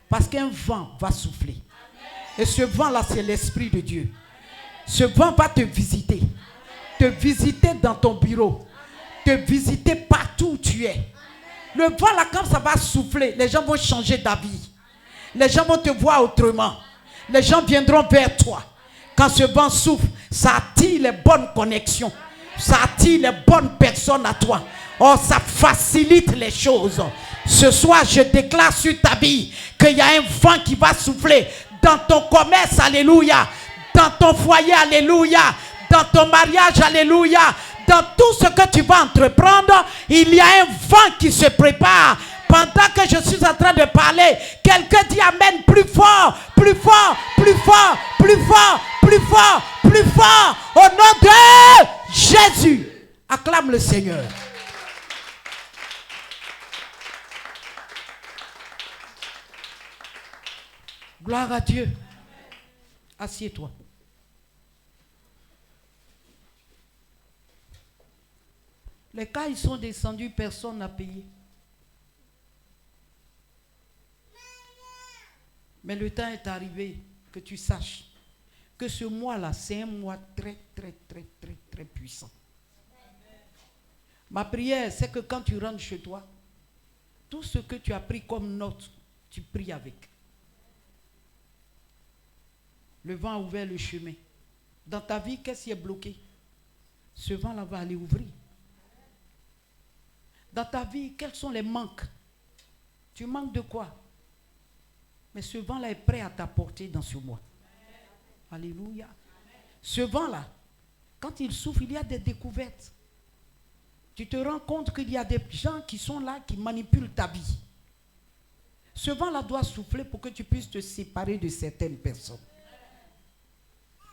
Parce qu'un vent va souffler. Et ce vent-là, c'est l'Esprit de Dieu. Ce vent va te visiter. Te visiter dans ton bureau. Te visiter partout où tu es. Le vent là, quand ça va souffler, les gens vont changer d'avis. Les gens vont te voir autrement. Les gens viendront vers toi. Quand ce vent souffle, ça attire les bonnes connexions. Ça attire les bonnes personnes à toi. Oh, ça facilite les choses. Ce soir, je déclare sur ta vie qu'il y a un vent qui va souffler dans ton commerce, alléluia. Dans ton foyer, alléluia. Dans ton mariage, alléluia. Dans tout ce que tu vas entreprendre, il y a un vent qui se prépare Pendant que je suis en train de parler, quelqu'un dit amen plus fort, plus fort, plus fort, plus fort, plus fort, plus fort. Au nom de Jésus. Acclame le Seigneur. Gloire à Dieu. Assieds-toi. Les cas, ils sont descendus, personne n'a payé. Mais le temps est arrivé que tu saches que ce mois-là, c'est un mois très, très, très, très, très puissant. Ma prière, c'est que quand tu rentres chez toi, tout ce que tu as pris comme note, tu pries avec. Le vent a ouvert le chemin. Dans ta vie, qu'est-ce qui est bloqué? Ce vent-là va aller ouvrir. Dans ta vie, quels sont les manques? Tu manques de quoi? Mais ce vent-là est prêt à t'apporter dans ce mois. Alléluia. Ce vent-là, quand il souffle, il y a des découvertes. Tu te rends compte qu'il y a des gens qui sont là, qui manipulent ta vie. Ce vent-là doit souffler pour que tu puisses te séparer de certaines personnes.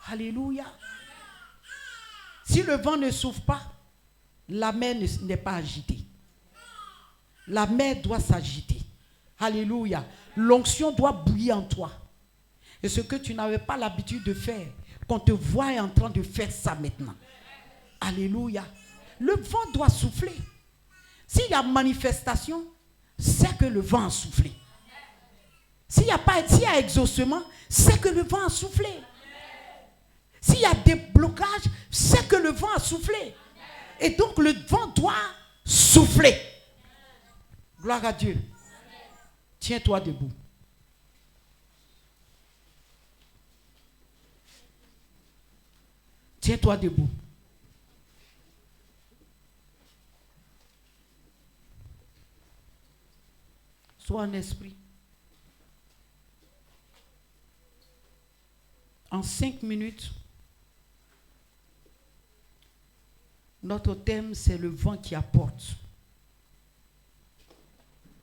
Alléluia. Si le vent ne souffle pas, la mer n'est pas agitée. La mer doit s'agiter. Alléluia. L'onction doit bouillir en toi. Et ce que tu n'avais pas l'habitude de faire, qu'on te voie en train de faire ça maintenant. Alléluia. Le vent doit souffler. S'il y a manifestation, c'est que le vent a soufflé. S'il y a exaucement, c'est que le vent a soufflé. S'il y a des blocages, c'est que le vent a soufflé. Et donc le vent doit souffler. Gloire à Dieu. Tiens-toi debout. Tiens-toi debout. Sois en esprit. En 5 minutes, notre thème, c'est le vent qui apporte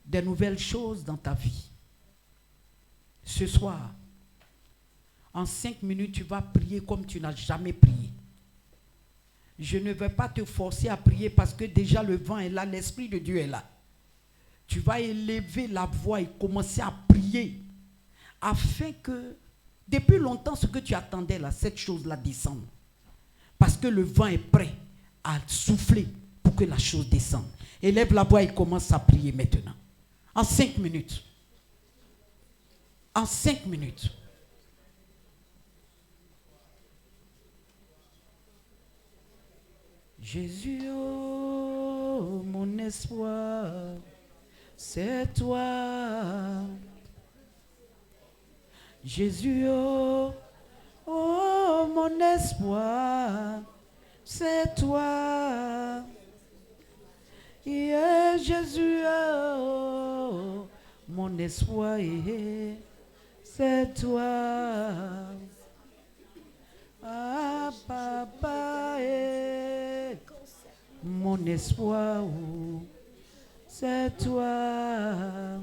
des nouvelles choses dans ta vie. Ce soir, en 5 minutes, tu vas prier comme tu n'as jamais prié. Je ne vais pas te forcer à prier parce que déjà le vent est là, l'Esprit de Dieu est là. Tu vas élever la voix et commencer à prier afin que, depuis longtemps, ce que tu attendais là, cette chose-là descende. Parce que le vent est prêt à souffler pour que la chose descende. Élève la voix et commence à prier maintenant. En 5 minutes. En 5 minutes. Jésus, oh, mon espoir, c'est toi. Jésus, oh, oh, mon espoir, c'est toi. Yeah, Jésus, oh, mon espoir, c'est toi. Ah, papa, mon espoir, oh, c'est toi.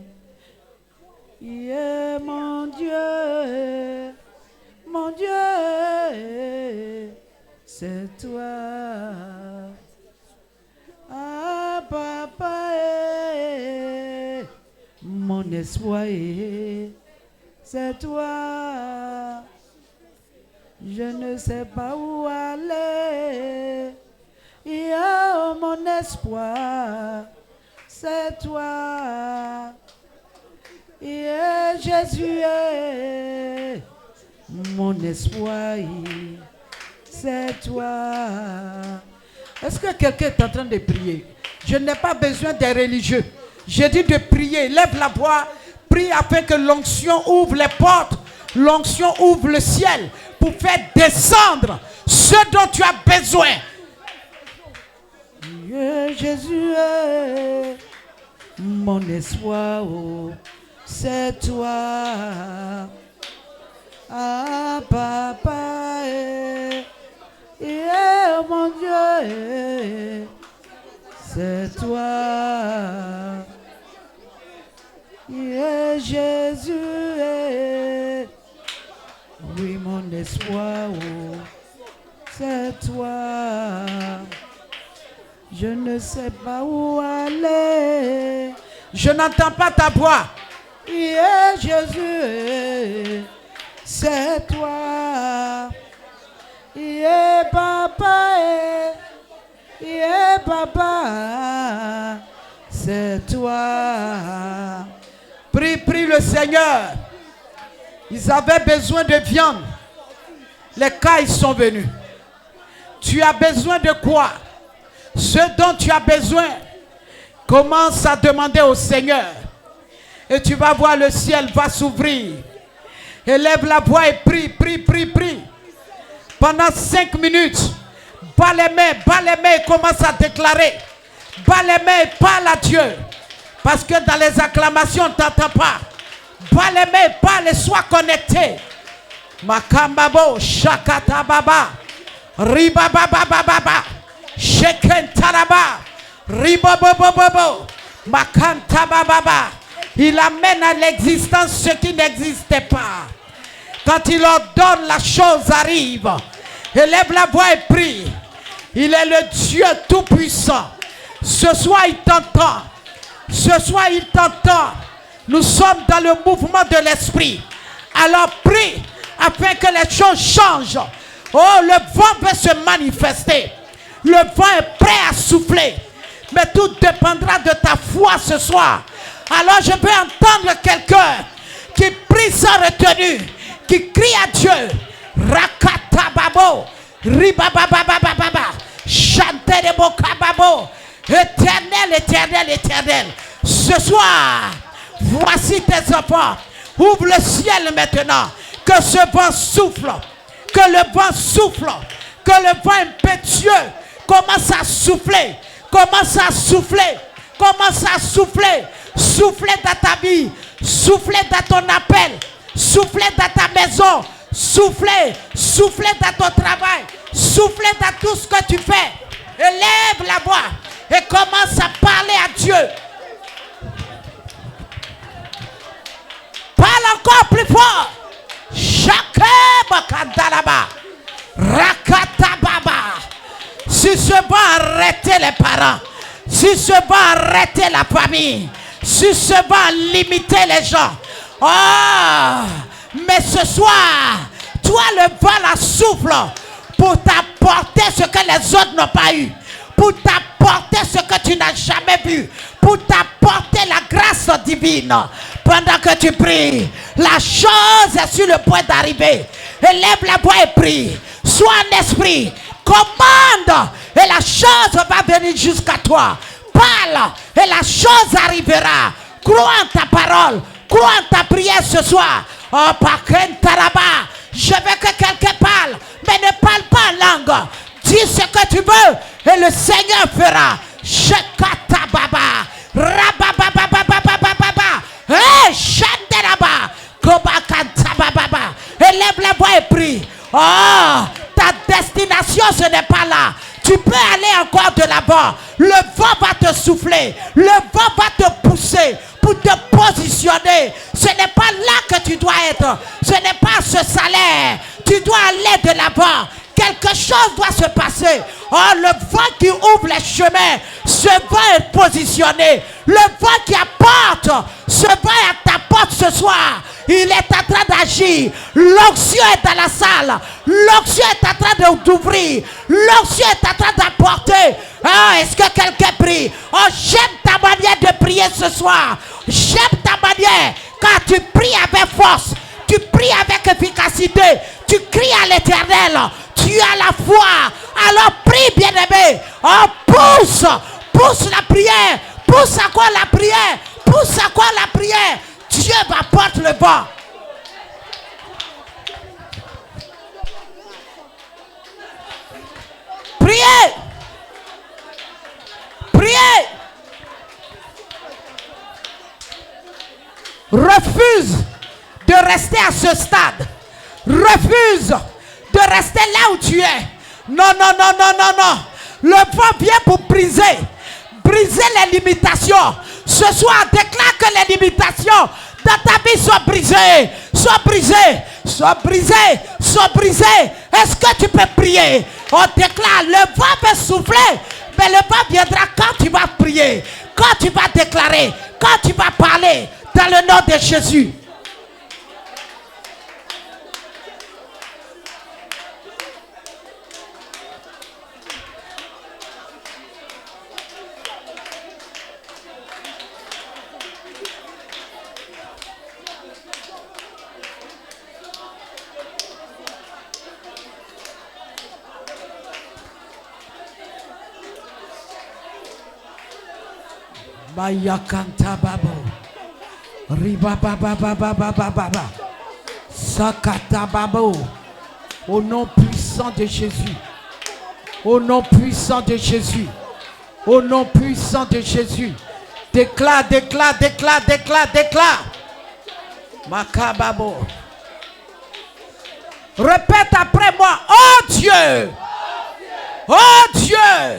Yeah, mon Dieu, c'est toi. Ah, papa, mon espoir, c'est toi. Je ne sais pas où aller. Oh, mon espoir, c'est toi. Yeah, Jésus, mon espoir, c'est toi. Est-ce que quelqu'un est en train de prier? Je n'ai pas besoin des religieux. J'ai dit de prier. Lève la voix. Prie afin que l'onction ouvre les portes. L'onction ouvre le ciel pour faire descendre ce dont tu as besoin. Jésus, mon espoir, oh, c'est toi. Ah, papa, mon Dieu, c'est toi. espoir, oh, c'est toi. Je ne sais pas où aller. Je n'entends pas ta voix. Yeah, Jésus, c'est toi. Yeah, papa, yeah, papa, c'est toi. Prie le Seigneur. Ils avaient besoin de viande. Les cailles sont venus. Tu as besoin de quoi? Ce dont tu as besoin, commence à demander au Seigneur. Et tu vas voir le ciel va s'ouvrir. Élève la voix et prie. Pendant 5 minutes, bats les mains et commence à déclarer. Bats les mains et parle à Dieu. Parce que dans les acclamations, on ne t'entend pas. Bats les mains et parle et sois connecté. Makambabo, Shakatababa, Ribababababa, Shekentaraba, Ribobobobobo, Makantabababa. Il amène à l'existence ce qui n'existait pas. Quand il ordonne, la chose arrive. Élève la voix et prie. Il est le Dieu tout-puissant. Ce soir, il t'entend. Ce soir, il t'entend. Nous sommes dans le mouvement de l'esprit. Alors prie afin que les choses changent. Oh, le vent veut se manifester. Le vent est prêt à souffler. Mais tout dépendra de ta foi ce soir. Alors je veux entendre quelqu'un qui prie sans retenue, qui crie à Dieu. Rakatababo, ribabababababa, chanterebo kababo. Éternel, éternel, éternel. Ce soir, voici tes enfants. Ouvre le ciel maintenant. Que ce vent souffle. Que le vent souffle. Que le vent impétueux commence à souffler. Commence à souffler. Commence à souffler. Souffler dans ta vie. Souffler dans ton appel. Souffler dans ta maison. Souffler. Souffler dans ton travail. Souffler dans tout ce que tu fais. Élève la voix et commence à parler à Dieu. Parle encore plus fort. Shakebakandalaba. Rakatababa. Si ce vent arrêter les parents, si ce vent arrêter la famille, si ce vent limiter les gens, oh, mais ce soir, toi le vent la souffle pour t'apporter ce que les autres n'ont pas eu, pour t'apporter ce que tu n'as jamais vu, pour t'apporter la grâce divine. Pendant que tu pries, la chose est sur le point d'arriver. Élève la voix et prie. Sois en esprit. Commande et la chose va venir jusqu'à toi. Parle et la chose arrivera. Crois en ta parole. Crois en ta prière ce soir. Oh, Pakentaraba. Je veux que quelqu'un parle, mais ne parle pas en langue. Dis ce que tu veux et le Seigneur fera. Shekatababa. Rabababababababa. Hey, Shanderaba. Kobakantabababa. Élève la voix et prie. Oh, ta destination ce n'est pas là. Tu peux aller encore de l'avant. Le vent va te souffler. Le vent va te pousser pour te positionner. Ce n'est pas là que tu dois être. Ce n'est pas ce salaire. Tu dois aller de l'avant. Quelque chose doit se passer. Oh, le vent qui ouvre les chemins, ce vent est positionné. Le vent qui apporte, ce vent à ta porte ce soir. Il est en train d'agir. L'onction est dans la salle. L'onction est en train d'ouvrir. L'onction est en train d'apporter. Oh, est-ce que quelqu'un prie? Oh, j'aime ta manière de prier ce soir. J'aime ta manière. Quand tu pries avec force, tu pries avec efficacité, tu cries à l'Éternel. Tu as la foi. Alors prie, bien-aimé. Oh, pousse la prière. Pousse à quoi la prière? Pousse à quoi la prière? Dieu va porter le vent. Priez. Priez. Refuse de rester à ce stade. Refuse de rester là où tu es. Non. Le vent vient pour briser les limitations. Ce soir, déclare que les limitations dans ta vie soient brisées. Soient brisées. Sois brisé, sois brisé. Est-ce que tu peux prier? On déclare, le vent va souffler, mais le vent viendra quand tu vas prier, quand tu vas déclarer, quand tu vas parler, dans le nom de Jésus. Bayakanta babo. Riba baba baba baba baba. Sakata babo. Au nom puissant de Jésus. Au nom puissant de Jésus. Au nom puissant de Jésus. Déclare, déclare, déclare, déclare, déclare. Makababo. Répète après moi. Oh Dieu. Oh Dieu.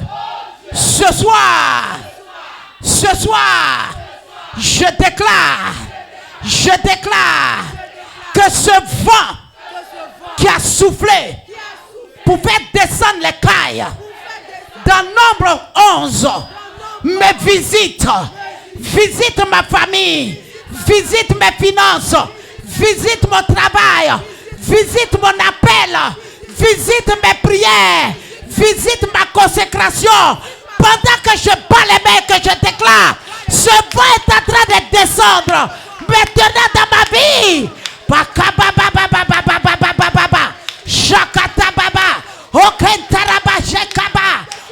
Ce soir. Ce soir, je déclare que ce vent qui a soufflé pour faire descendre les cailles dans Nombre 11 me visite ma famille, visite mes finances, visite mon travail, visite mon appel, visite mes prières, visite ma consécration. Pendant que je bats les mains, que je déclare, ce vent est en train de descendre maintenant dans ma vie.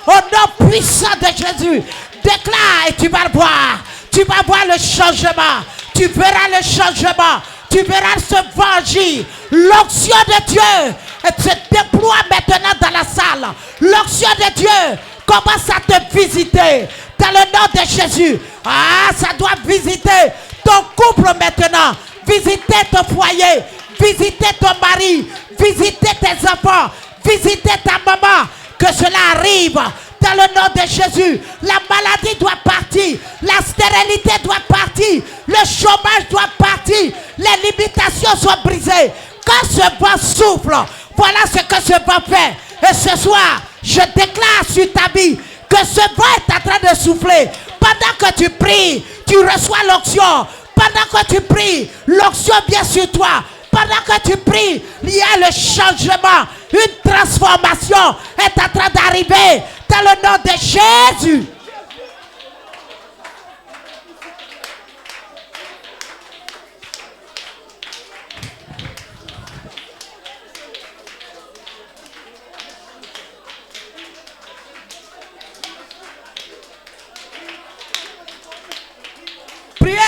Au nom puissant de Jésus, déclare et tu vas le voir. Tu vas voir le changement. Tu verras le changement. Tu verras ce vent agir. L'onction de Dieu se déploie maintenant dans la salle. L'onction de Dieu commence à te visiter dans le nom de Jésus. Ah, ça doit visiter ton couple maintenant, visiter ton foyer, visiter ton mari, visiter tes enfants, visiter ta maman. Que cela arrive dans le nom de Jésus. La maladie doit partir, la stérilité doit partir, le chômage doit partir, les limitations sont brisées. Quand ce vent souffle, voilà ce que ce vent fait. Et ce soir, je déclare sur ta vie que ce vent est en train de souffler. Pendant que tu pries, tu reçois l'onction. Pendant que tu pries, l'onction vient sur toi. Pendant que tu pries, il y a le changement. Une transformation est en train d'arriver dans le nom de Jésus. Priez.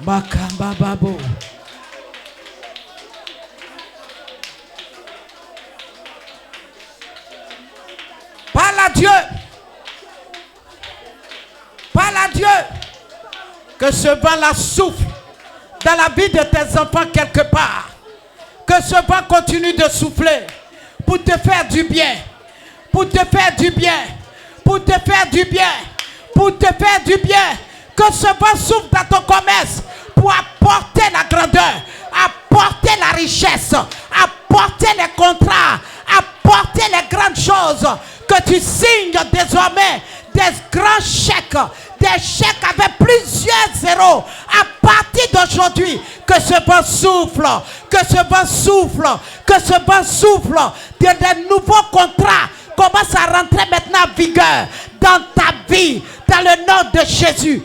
Makamba babo. Parle à Dieu. Parle à Dieu. Que ce vent-là souffle dans la vie de tes enfants quelque part. Que ce vent continue de souffler pour te faire du bien. Pour te faire du bien. Pour te faire du bien. Pour te faire du bien. Que ce vent souffle dans ton commerce pour apporter la grandeur, apporter la richesse, apporter les contrats, apporter les grandes choses. Que tu signes désormais des grands chèques, des chèques avec plusieurs zéros. À partir d'aujourd'hui, que ce vent souffle, que ce vent souffle, que ce vent souffle. Des nouveaux contrats commencent à rentrer maintenant en vigueur dans ta vie, dans le nom de Jésus.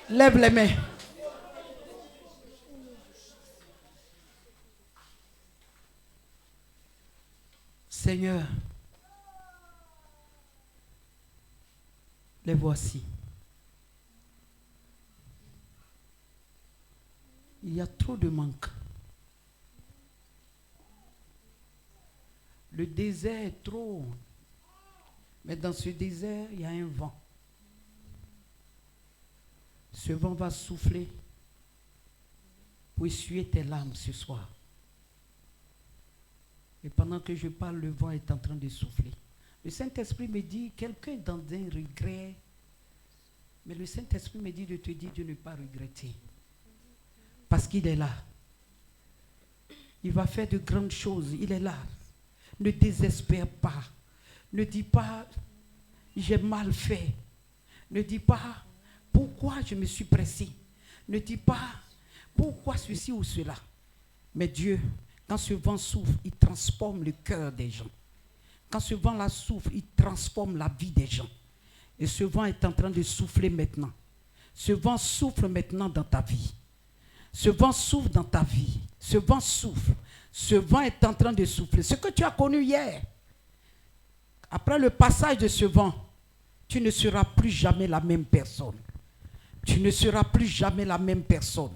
Lève les mains. Seigneur, les voici. Il y a trop de manque. Le désert est trop. Mais dans ce désert, il y a un vent. Ce vent va souffler pour essuyer tes larmes ce soir. Et pendant que je parle, le vent est en train de souffler. Le Saint-Esprit me dit, quelqu'un est dans un regret. Mais le Saint-Esprit me dit de te dire de ne pas regretter. Parce qu'il est là. Il va faire de grandes choses. Il est là. Ne désespère pas. Ne dis pas, j'ai mal fait. Ne dis pas, pourquoi je me suis pressé. Ne dis pas, pourquoi ceci ou cela. Mais Dieu, quand ce vent souffle, il transforme le cœur des gens. Quand ce vent-là souffle, il transforme la vie des gens. Et ce vent est en train de souffler maintenant. Ce vent souffle maintenant dans ta vie. Ce vent souffle dans ta vie. Ce vent souffle. Ce vent est en train de souffler. Ce que tu as connu hier, après le passage de ce vent, tu ne seras plus jamais la même personne. Tu ne seras plus jamais la même personne.